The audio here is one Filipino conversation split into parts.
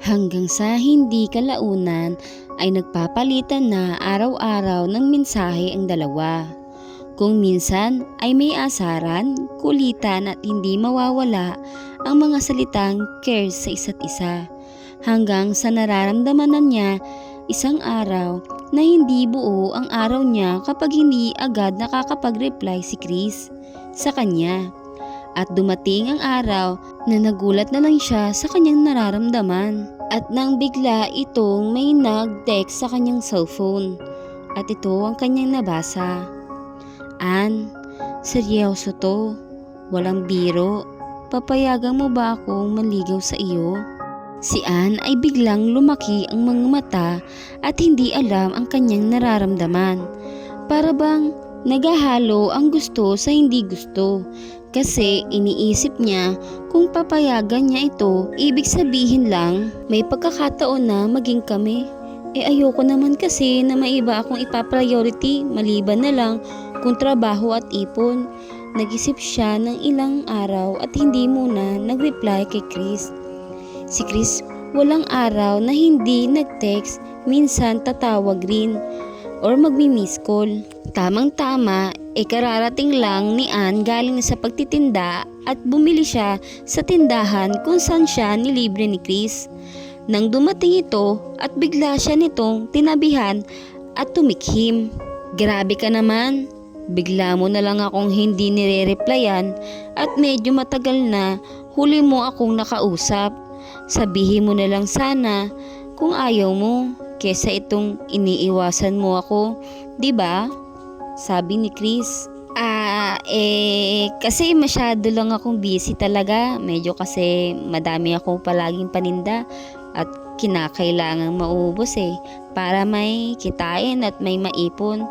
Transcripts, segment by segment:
Hanggang sa hindi kalaunan ay nagpapalitan na araw-araw ng mensahe ang dalawa. Kung minsan ay may asaran, kulitan at hindi mawawala ang mga salitang cares sa isa't isa. Hanggang sa nararamdaman na niya isang araw na hindi buo ang araw niya kapag hindi agad nakakapag-reply si Chris sa kanya. At dumating ang araw na nagulat na lang siya sa kanyang nararamdaman. At nang bigla itong may nag-text sa kanyang cellphone. At ito ang kanyang nabasa. Ann, seryoso to. Walang biro. Papayagan mo ba akong manligaw sa iyo? Si Ann ay biglang lumaki ang mga mata at hindi alam ang kanyang nararamdaman. Para bang naghahalo ang gusto sa hindi gusto. Kasi iniisip niya kung papayagan niya ito, ibig sabihin lang may pagkakataon na maging kami. Ayoko naman kasi na may iba akong ipapriority maliban na lang kung trabaho at ipon. Nag-isip siya ng ilang araw at hindi muna nag-reply kay Chris. Si Chris walang araw na hindi nag-text, minsan tatawag rin or magmi-miss call. Tamang-tama, kararating lang ni Ann galing sa pagtitinda at bumili siya sa tindahan kung saan siya nilibre ni Chris. Nang dumating ito at bigla siya nitong tinabihan at tumikhim. Grabe ka naman, bigla mo na lang akong hindi nire-replyan at medyo matagal na huli mo akong nakausap. Sabihin mo na lang sana kung ayaw mo kesa itong iniiwasan mo ako, 'di ba? Sabi ni Chris. Kasi masyado lang akong busy talaga. Medyo kasi madami akong palaging paninda at kinakailangang maubos para may kitain at may maipon.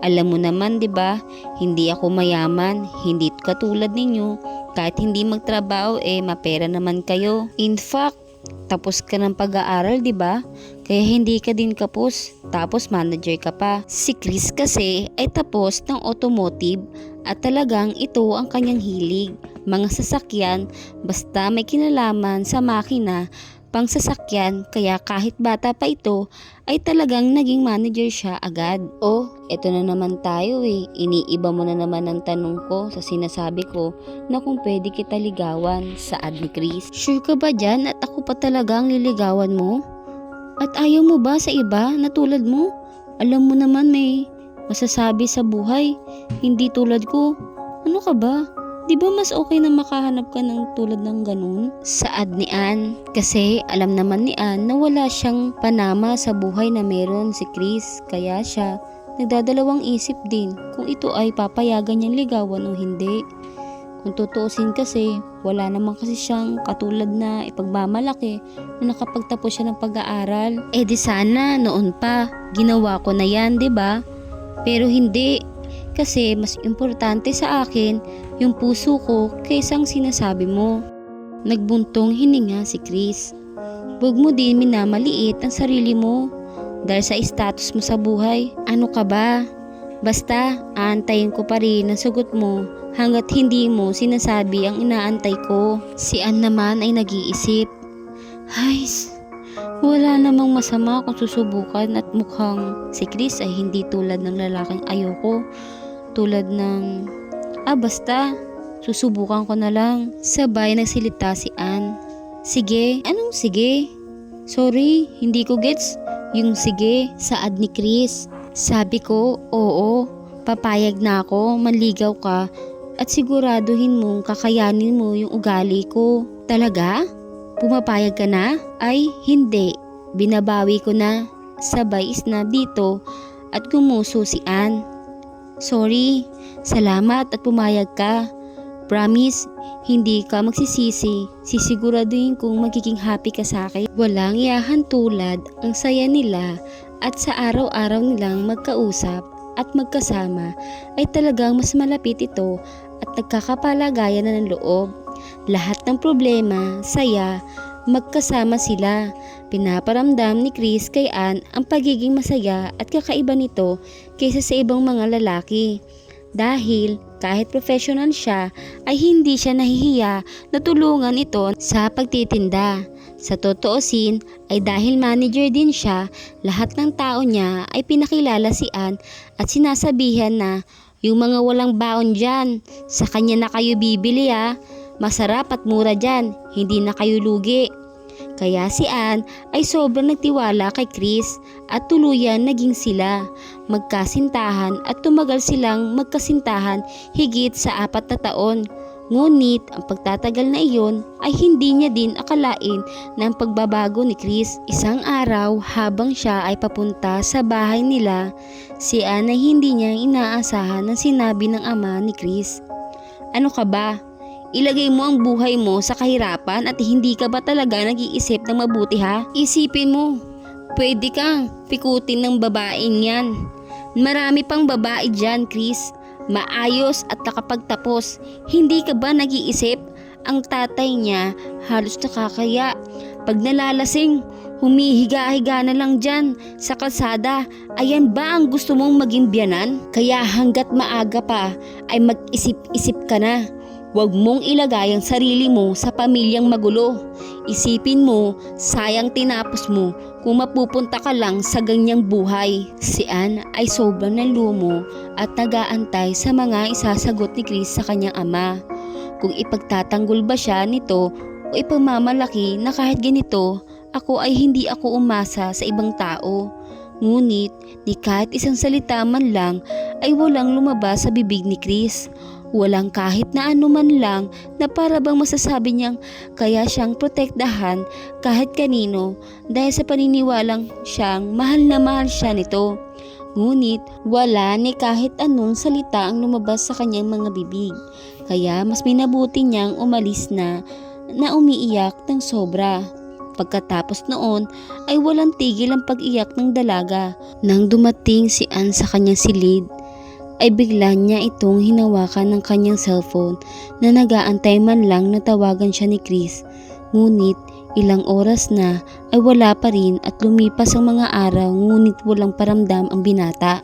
Alam mo naman 'di ba, hindi ako mayaman, hindi katulad ninyo. Kahit hindi magtrabaho mapera naman kayo. In fact, tapos ka ng pag-aaral 'di ba? Kaya hindi ka din kapos, tapos manager ka pa. Si Chris kasi ay tapos ng automotive at talagang ito ang kanyang hilig. Mga sasakyan, basta may kinalaman sa makina, pang sasakyan, kaya kahit bata pa ito ay talagang naging manager siya agad. Eto na naman tayo Iniiba mo na naman ang tanong ko sa sinasabi ko na kung pwede kita ligawan, saad ni Chris. Sure ka ba dyan at ako pa talagang liligawan mo? At ayaw mo ba sa iba na tulad mo? Alam mo naman may masasabi sa buhay, hindi tulad ko. Ano ka ba? Di ba mas okay na makahanap ka ng tulad ng ganun? Saad ni Ann. Kasi alam naman ni Ann na wala siyang panama sa buhay na meron si Chris. Kaya siya nagdadalawang isip din kung ito ay papayagan niyang ligawan o hindi. Kung tutuusin kasi, wala naman kasi siyang katulad na ipagmamalaki na nakapagtapos siya ng pag-aaral. Di sana noon pa, ginawa ko na yan, 'di ba? Pero hindi, kasi mas importante sa akin yung puso ko kaysa ang sinasabi mo. Nagbuntong hininga si Chris. Huwag mo din minamaliit ang sarili mo dahil sa status mo sa buhay. Ano ka ba? Basta, aantayin ko pa rin ang sagot mo hanggat hindi mo sinasabi ang inaantay ko. Si Ann naman ay nag-iisip. Wala namang masama kung susubukan at mukhang si Chris ay hindi tulad ng lalaking ayoko. Tulad ng, basta, susubukan ko na lang. Sabay nagsilita si Ann. Sige, anong sige? Sorry, hindi ko gets yung sige, saad ni Chris. Sabi ko, oo, papayag na ako, manligaw ka at siguraduhin mong kakayanin mo yung ugali ko. Talaga? Pumapayag ka na? Ay, hindi. Binabawi ko na. Sabay isnab dito at gumuso si Ann. Sorry, salamat at pumayag ka. Promise, hindi ka magsisisi. Sisiguraduhin kong magiging happy ka sa akin. Walang iyahan tulad ang saya nila at sa araw-araw nilang magkausap at magkasama ay talagang mas malapit ito at nagkakapalagayan na ng loob. Lahat ng problema, saya, magkasama sila. Pinaparamdam ni Chris kay Ann ang pagiging masaya at kakaiba nito kaysa sa ibang mga lalaki. Dahil kahit professional siya ay hindi siya nahihiya na tulungan ito sa pagtitinda. Sa totoosin ay dahil manager din siya, lahat ng tao niya ay pinakilala si Ann at sinasabihan na yung mga walang baon dyan, sa kanya na kayo bibili masarap at mura dyan, hindi na kayo lugi. Kaya si Ann ay sobrang nagtiwala kay Chris at tuluyan naging sila magkasintahan at tumagal silang magkasintahan higit sa 4 na taon. Ngunit ang pagtatagal na iyon ay hindi niya din akalain na ang pagbabago ni Chris. Isang araw habang siya ay papunta sa bahay nila, si Ann ay hindi niya inaasahan ang sinabi ng ama ni Chris. Ano ka ba? Ilagay mo ang buhay mo sa kahirapan at hindi ka ba talaga nag-iisip ng mabuti Isipin mo, pwede kang pikutin ng babaeng yan. Marami pang babae dyan, Chris. Maayos at nakapagtapos. Hindi ka ba nag-iisip? Ang tatay niya halos nakakaya. Pag nalalasing, humihiga-higa na lang dyan sa kalsada. Ayan ba ang gusto mong maging biyanan? Kaya hanggat maaga pa ay mag-isip-isip ka na. Huwag mong ilagay ang sarili mo sa pamilyang magulo. Isipin mo, sayang tinapos mo kung mapupunta ka lang sa ganyang buhay. Si Ann ay sobrang nalumo at nag-aantay sa mga isasagot ni Chris sa kanyang ama. Kung ipagtatanggol ba siya nito o ipagmamalaki na kahit ganito, ako ay hindi ako umasa sa ibang tao. Ngunit ni kahit isang salita man lang ay walang lumabas sa bibig ni Chris. Walang kahit na ano man lang na para bang masasabi niyang kaya siyang protektahan kahit kanino dahil sa paniniwalang siyang mahal na mahal siya nito. Ngunit wala ni kahit anong salita ang lumabas sa kanyang mga bibig. Kaya mas minabuti niyang umalis na umiiyak ng sobra. Pagkatapos noon ay walang tigil ang pag-iyak ng dalaga. Nang dumating si Ann sa kanyang silid, ay bigla niya itong hinawakan ng kanyang cellphone na nag-aantay man lang na tawagan siya ni Chris. Ngunit ilang oras na ay wala pa rin at lumipas ang mga araw ngunit walang paramdam ang binata.